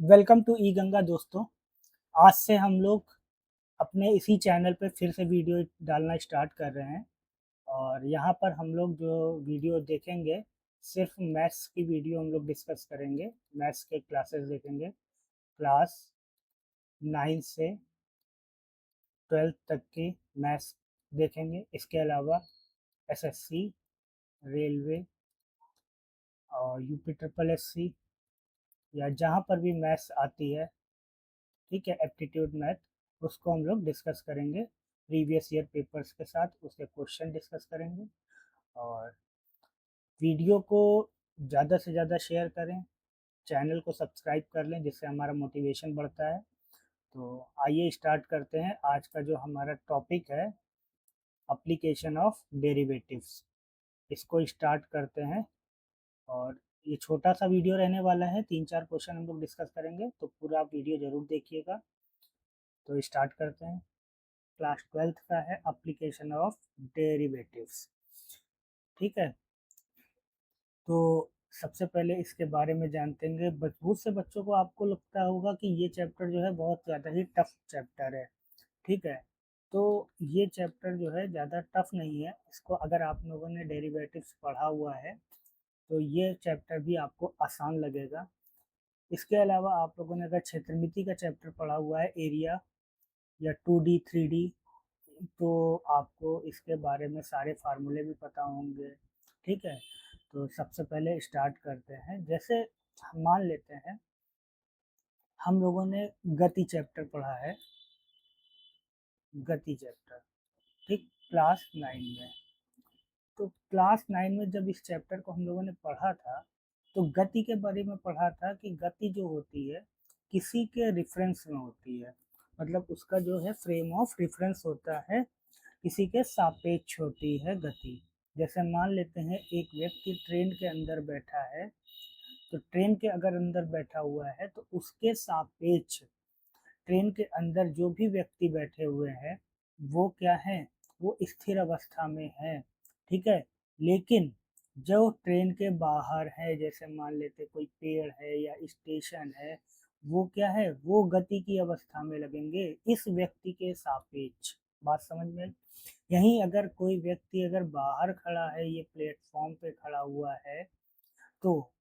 Welcome to ई गंगा दोस्तों। आज से हम लोग अपने इसी चैनल पे फिर से वीडियो डालना स्टार्ट कर रहे हैं और यहाँ पर हम लोग जो वीडियो देखेंगे सिर्फ मैथ्स की वीडियो हम लोग डिस्कस करेंगे। मैथ्स के क्लासेस देखेंगे, क्लास 9 से 12 तक की मैथ्स देखेंगे। इसके अलावा एसएससी, रेलवे और यूपी ट्रिपल एससी या जहाँ पर भी मैथ्स आती है, ठीक है, एप्टीट्यूड मैथ, उसको हम लोग डिस्कस करेंगे प्रीवियस ईयर पेपर्स के साथ, उसके क्वेश्चन डिस्कस करेंगे। और वीडियो को ज़्यादा से ज़्यादा शेयर करें, चैनल को सब्सक्राइब कर लें जिससे हमारा मोटिवेशन बढ़ता है। तो आइए स्टार्ट करते हैं। आज का जो हमारा टॉपिक है एप्लीकेशन ऑफ डेरिवेटिव्स, इसको स्टार्ट करते हैं। और ये छोटा सा वीडियो रहने वाला है, 3-4 क्वेश्चन हम लोग डिस्कस करेंगे, तो पूरा वीडियो ज़रूर देखिएगा। तो स्टार्ट करते हैं। क्लास 12th का है एप्लीकेशन ऑफ डेरिवेटिव्स, ठीक है। तो सबसे पहले इसके बारे में जानते हैं। बहुत से बच्चों को आपको लगता होगा कि ये चैप्टर जो है बहुत ज़्यादा ही टफ चैप्टर है, ठीक है। तो ये चैप्टर जो है ज़्यादा टफ नहीं है। इसको अगर आप लोगों ने डेरिवेटिव्स पढ़ा हुआ है तो ये चैप्टर भी आपको आसान लगेगा। इसके अलावा आप लोगों ने अगर क्षेत्रमिति का चैप्टर पढ़ा हुआ है, एरिया या 2D 3D, तो आपको इसके बारे में सारे फार्मूले भी पता होंगे, ठीक है। तो सबसे पहले स्टार्ट करते हैं। जैसे हम मान लेते हैं हम लोगों ने गति चैप्टर पढ़ा है, गति चैप्टर, ठीक, क्लास 9 में। तो क्लास 9 में जब इस चैप्टर को हम लोगों ने पढ़ा था तो गति के बारे में पढ़ा था कि गति जो होती है किसी के रेफरेंस में होती है, मतलब उसका जो है फ्रेम ऑफ रेफरेंस होता है, किसी के सापेक्ष होती है गति। जैसे मान लेते हैं एक व्यक्ति ट्रेन के अंदर बैठा है, तो ट्रेन के अगर अंदर बैठा हुआ है तो उसके सापेक्ष ट्रेन के अंदर जो भी व्यक्ति बैठे हुए हैं वो क्या है, वो स्थिर अवस्था में है, ठीक है। लेकिन जो ट्रेन के बाहर है, जैसे मान लेते कोई पेड़ है या स्टेशन है, वो क्या है, वो गति की अवस्था में लगेंगे इस व्यक्ति के सापेक्ष। बात समझ में आई? यहीं अगर कोई व्यक्ति अगर बाहर खड़ा है, ये प्लेटफॉर्म पे खड़ा हुआ है, तो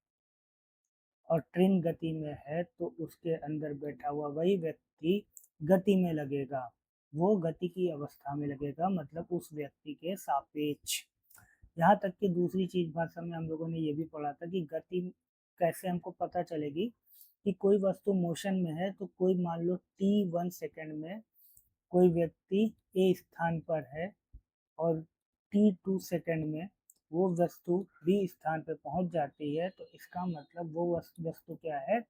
और ट्रेन गति में है, तो उसके अंदर बैठा हुआ वही व्यक्ति गति में लगेगा, वो गति की अवस्था में लगेगा, मतलब उस व्यक्ति के सापेक्ष। यहाँ तक कि दूसरी चीज भाषा में हम लोगों ने ये भी पढ़ा था कि गति कैसे हमको पता चलेगी कि कोई वस्तु मोशन में है। तो कोई मान लो t1 सेकेंड में कोई व्यक्ति ए स्थान पर है और t2 सेकेंड में वो वस्तु बी स्थान पर पहुंच जाती है, तो इसका मतलब वो वस्तु क्या है,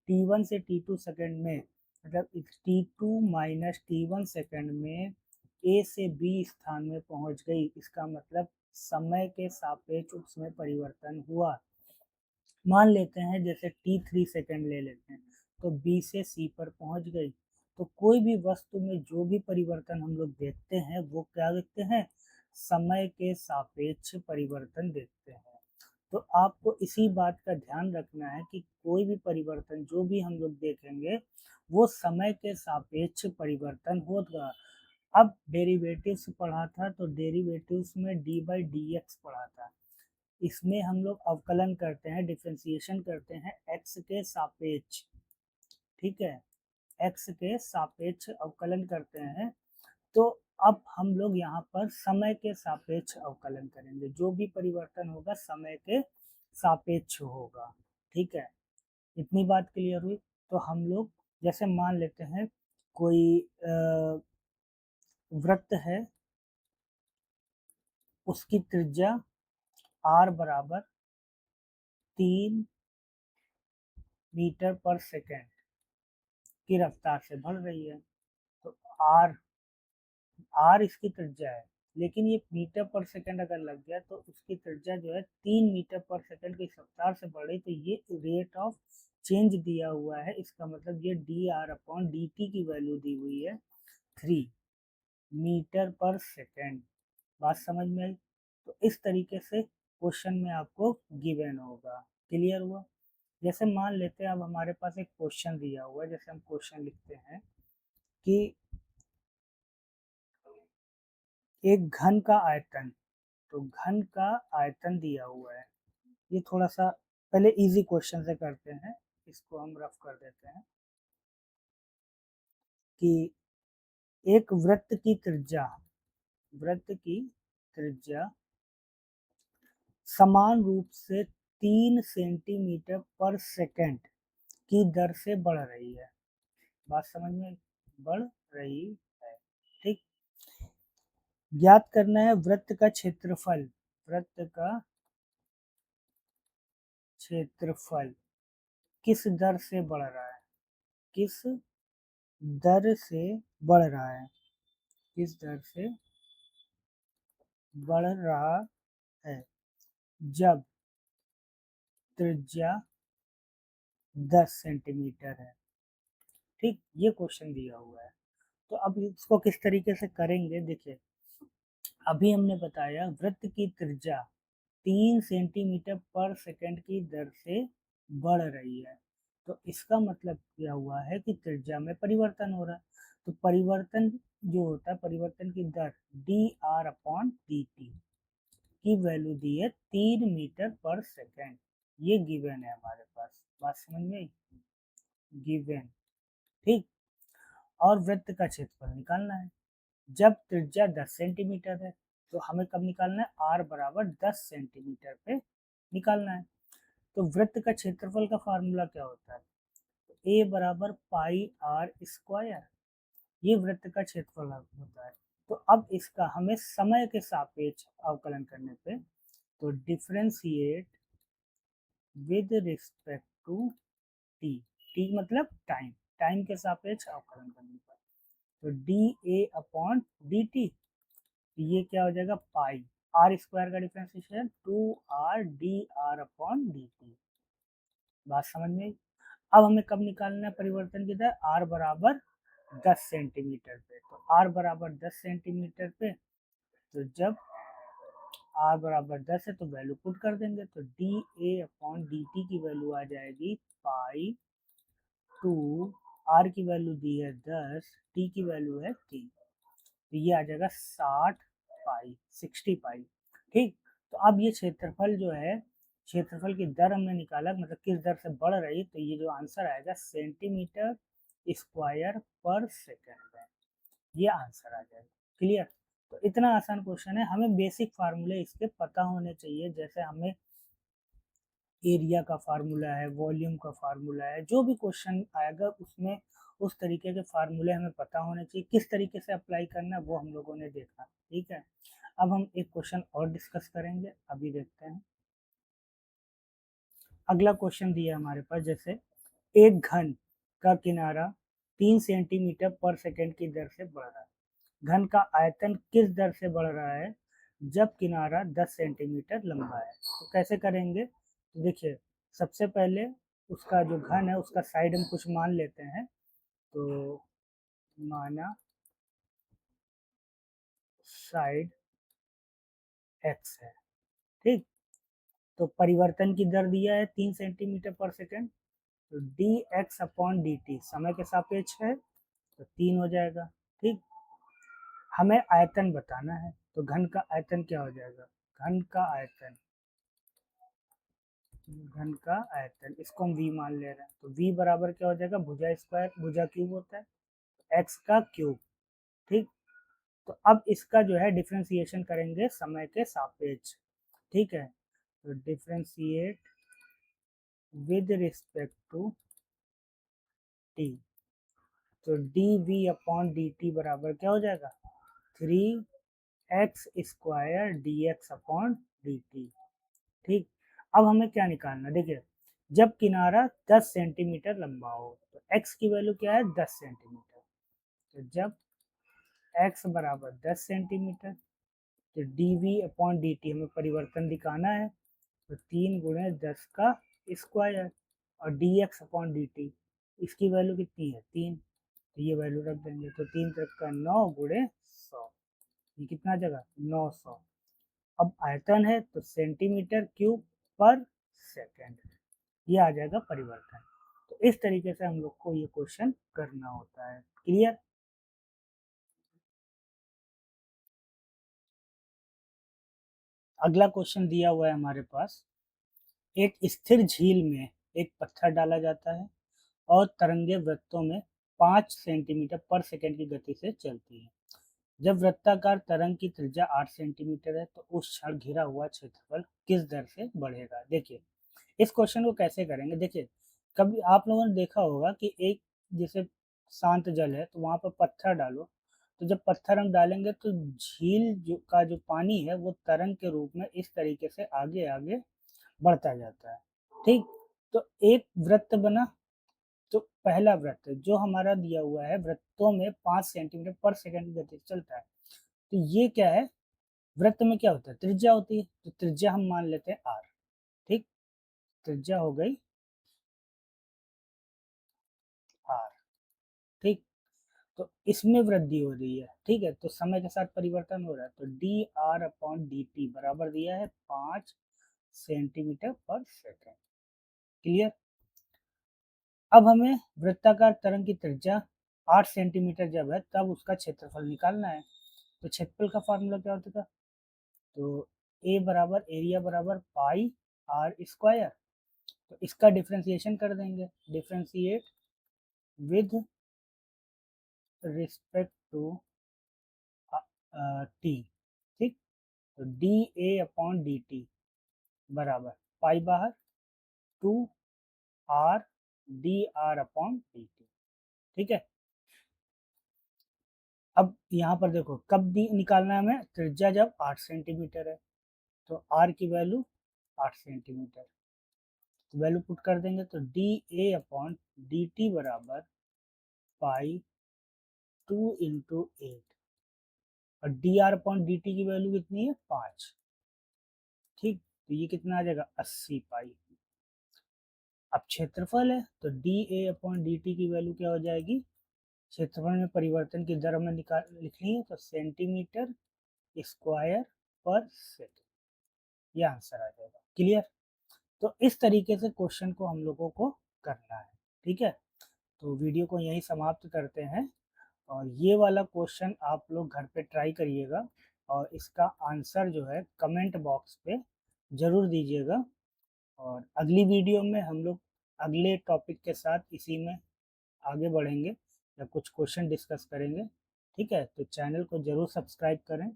t1 से t2 सेकेंड में, मतलब t2 माइनस t1 सेकेंड में ए से बी स्थान में पहुंच गई। इसका मतलब समय के सापेक्ष उसमें परिवर्तन हुआ। मान लेते हैं जैसे t3 सेकेंड ले लेते हैं, तो बी से सी पर पहुंच गई। तो कोई भी वस्तु में जो भी परिवर्तन हम लोग देखते हैं वो क्या देखते हैं, समय के सापेक्ष परिवर्तन देखते हैं। तो आपको इसी बात का ध्यान रखना है कि कोई भी परिवर्तन जो भी हम लोग देखेंगे वो समय के सापेक्ष परिवर्तन होगा। अब डेरिवेटिव्स पढ़ा था तो डेरिवेटिव्स में डी बाई डी एक्स पढ़ा था। इसमें हम लोग अवकलन करते हैं, डिफ्रेंसिएशन करते हैं एक्स के सापेक्ष, ठीक है, एक्स के सापेक्ष अवकलन करते हैं। तो अब हम लोग यहाँ पर समय के सापेक्ष अवकलन करेंगे, जो भी परिवर्तन होगा समय के सापेक्ष होगा, ठीक है। इतनी बात क्लियर हुई। तो हम लोग जैसे मान लेते हैं कोई वृत्त है, उसकी त्रिज्या r बराबर 3 मीटर पर सेकेंड की रफ्तार से बढ़ रही है। तो आर आर इसकी त्रिज्या है, लेकिन ये मीटर पर सेकंड अगर लग गया तो उसकी त्रिज्या जो है 3 मीटर पर सेकंड की रफ्तार से बढ़ रही। तो ये रेट ऑफ चेंज दिया हुआ है, इसका मतलब ये D r upon d T की वैल्यू दी हुई है 3 मीटर पर सेकंड। बात समझ में आई? तो इस तरीके से क्वेश्चन में आपको गिवन होगा। क्लियर हुआ? जैसे मान लेते हैं अब हमारे पास एक क्वेश्चन दिया हुआ है, जैसे हम क्वेश्चन लिखते हैं कि एक घन का आयतन, तो घन का आयतन दिया हुआ है। ये थोड़ा सा पहले इजी क्वेश्चन से करते हैं, इसको हम रफ कर देते हैं कि एक वृत्त की त्रिज्या समान रूप से 3 सेंटीमीटर पर सेकंड की दर से बढ़ रही है। बात समझ में बढ़ रही है, ठीक। ज्ञात करना है वृत्त का क्षेत्रफल। वृत्त का क्षेत्रफल किस दर से बढ़ रहा है, किस दर से बढ़ रहा है, किस दर से बढ़ रहा है जब त्रिज्या 10 सेंटीमीटर है, ठीक। ये क्वेश्चन दिया हुआ है। तो अब इसको किस तरीके से करेंगे, देखिए अभी हमने बताया वृत्त की त्रिज्या 3 सेंटीमीटर पर सेकंड की दर से बढ़ रही है, तो इसका मतलब क्या हुआ है कि त्रिज्या में परिवर्तन हो रहा है। तो परिवर्तन जो होता है, परिवर्तन की दर dr/dt की वैल्यू दी है 3 मीटर पर सेकंड। ये गिवन है हमारे पास, बात समझ में आई, गिवन, ठीक। और वृत्त का क्षेत्रफल निकालना है। जब त्रिज्या 10 सेंटीमीटर है तो हमें कब निकालना है, r बराबर 10 सेंटीमीटर पे निकालना है। तो वृत्त का क्षेत्रफल का फार्मूला क्या होता है, a बराबर पाई r स्क्वायर, ये वृत्त का क्षेत्रफल होता है। तो अब इसका हमें समय के सापेक्ष अवकलन करने पे, तो differentiate with respect to t, t मतलब टाइम, टाइम के सापेक्ष अवकलन करने पर, तो dA/dt, ये क्या हो जाएगा, पाई आर स्क्वायर का डिफरेंशिएशन 2r/dr/dt। बात समझ में आई। अब हमें कब निकालना है परिवर्तन की दर, r बराबर 10 सेंटीमीटर पे, तो r बराबर 10 सेंटीमीटर पे, तो जब r बराबर 10 है तो वैल्यू पुट कर देंगे, तो dA/dt की वैल्यू आ जाएगी पाई 2, r की वैल्यू दी है 10, t की वैल्यू है 3, तो ये आ जाएगा 60 पाई, ठीक। तो अब ये क्षेत्रफल जो है, क्षेत्रफल की दर हमने निकाला, मतलब किस दर से बढ़ रही, तो ये जो आंसर आएगा सेंटीमीटर स्क्वायर पर सेकंड है, ये आंसर आ जाएगा। क्लियर। तो इतना आसान क्वेश्चन है, हमें बेसिक फार्मूले इसके पता होने चाहिए, जैसे हमें एरिया का फार्मूला है, वॉल्यूम का फार्मूला है, जो भी क्वेश्चन आएगा उसमें उस तरीके के फार्मूले हमें पता होने चाहिए, किस तरीके से अप्लाई करना है वो हम लोगों ने देखा, ठीक है। अब हम एक क्वेश्चन और डिस्कस करेंगे, अभी देखते हैं। अगला क्वेश्चन दिया है हमारे पास, जैसे एक घन का किनारा 3 सेंटीमीटर पर सेकंड की दर से बढ़ रहा है, घन का आयतन किस दर से बढ़ रहा है जब किनारा 10 सेंटीमीटर लंबा है। तो कैसे करेंगे, तो देखिए सबसे पहले उसका जो घन है उसका साइड हम कुछ मान लेते हैं, तो माना साइड x है, ठीक। तो परिवर्तन की दर दिया है 3 सेंटीमीटर पर सेकंड, तो dx/dt समय के सापेक्ष है तो 3 हो जाएगा, ठीक। हमें आयतन बताना है, तो घन का आयतन क्या हो जाएगा, घन का आयतन, घन का आयतन इसको हम v मान ले रहे हैं, तो v बराबर क्या हो जाएगा, भुजा स्क्वायर, भुजा क्यूब होता है, x का क्यूब, ठीक। तो अब इसका जो है डिफ्रेंसिएशन करेंगे समय के सापेक्ष, ठीक है। तो differentiate with respect to t, तो dv/dt बराबर क्या हो जाएगा, 3x स्क्वायर dx/dt, ठीक। अब हमें क्या निकालना, देखिए जब किनारा 10 सेंटीमीटर लंबा हो, तो x की वैल्यू क्या है, 10 सेंटीमीटर, तो जब x बराबर 10 सेंटीमीटर, तो dv/dt हमें परिवर्तन दिखाना है, तो 3 गुणे 10 का स्क्वायर, और dx/dt इसकी वैल्यू कितनी है, 3, तो ये वैल्यू रख देंगे, तो 3 तक का 9 गुणे 100, ये कितना जगह 900। अब आयतन है तो सेंटीमीटर क्यूब पर सेकंड, ये आ जाएगा परिवर्तन। तो इस तरीके से हम लोग को ये क्वेश्चन करना होता है। क्लियर? अगला क्वेश्चन दिया हुआ है हमारे पास, एक स्थिर झील में एक पत्थर डाला जाता है और तरंगे वृत्तों में 5 सेंटीमीटर पर सेकंड की गति से चलती है। जब वृत्ताकार तरंग की त्रिज्या 8 सेंटीमीटर है तो उस क्षण घिरा हुआ क्षेत्रफल किस दर से बढ़ेगा? देखिए, इस क्वेश्चन को कैसे करेंगे, देखिए, कभी आप लोगों ने देखा होगा कि एक जैसे शांत जल है तो वहाँ पर पत्थर डालो, तो जब पत्थर हम डालेंगे तो झील जो पानी है वो तरंग के रूप में इस तरीके से आगे आगे बढ़ता जाता है। ठीक, तो एक वृत्त बना, तो पहला वृत्त जो हमारा दिया हुआ है वृत्तों में 5 सेंटीमीटर पर सेकंड की गति से चलता है, तो ये क्या है, वृत्त में क्या होता है, त्रिज्या होती है, तो त्रिज्या हम मान लेते हैं आर। ठीक, त्रिज्या हो गई आर। ठीक, तो इसमें वृद्धि हो रही है, ठीक है, तो समय के साथ परिवर्तन हो रहा है, तो D r upon d t बराबर दिया है 5 सेंटीमीटर पर सेकंड। क्लियर? अब हमें वृत्ताकार तरंग की त्रिज्या 8 सेंटीमीटर जब है तब उसका क्षेत्रफल निकालना है। तो क्षेत्रफल का फार्मूला क्या होता था, तो ए बराबर एरिया बराबर पाई आर स्क्वायर। तो इसका डिफ्रेंसिएशन कर देंगे, differentiate with respect to t. ठीक, तो d a upon d t बराबर पाई बाहर 2 r d r upon d t. ठीक है, अब यहाँ पर देखो कब डी निकालना है हमें, त्रिज्या जब 8 सेंटीमीटर है, तो आर की वैल्यू 8 सेंटीमीटर, वैल्यू पुट कर देंगे, तो d a upon d t बराबर पाई 2 इंटू 8, और D r upon d T की वैल्यू कितनी है 5। ठीक, तो ये कितना आ जाएगा 80 पाई। अब क्षेत्रफल है तो d a upon d T की वैल्यू क्या हो जाएगी, क्षेत्रफल में परिवर्तन की दर हमें निकाल लिखनी है, तो सेंटीमीटर स्क्वायर पर सेकेंड, ये आंसर आ जाएगा। क्लियर? तो इस तरीके से क्वेश्चन को हम लोगों को करना है। ठीक है, तो वीडियो को यहीं समाप्त करते हैं, और ये वाला क्वेश्चन आप लोग घर पे ट्राई करिएगा और इसका आंसर जो है कमेंट बॉक्स पे ज़रूर दीजिएगा। और अगली वीडियो में हम लोग अगले टॉपिक के साथ इसी में आगे बढ़ेंगे या कुछ क्वेश्चन डिस्कस करेंगे। ठीक है, तो चैनल को ज़रूर सब्सक्राइब करें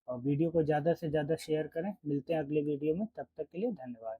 और वीडियो को ज़्यादा से ज़्यादा शेयर करें। मिलते हैं अगले वीडियो में, तब तक के लिए धन्यवाद।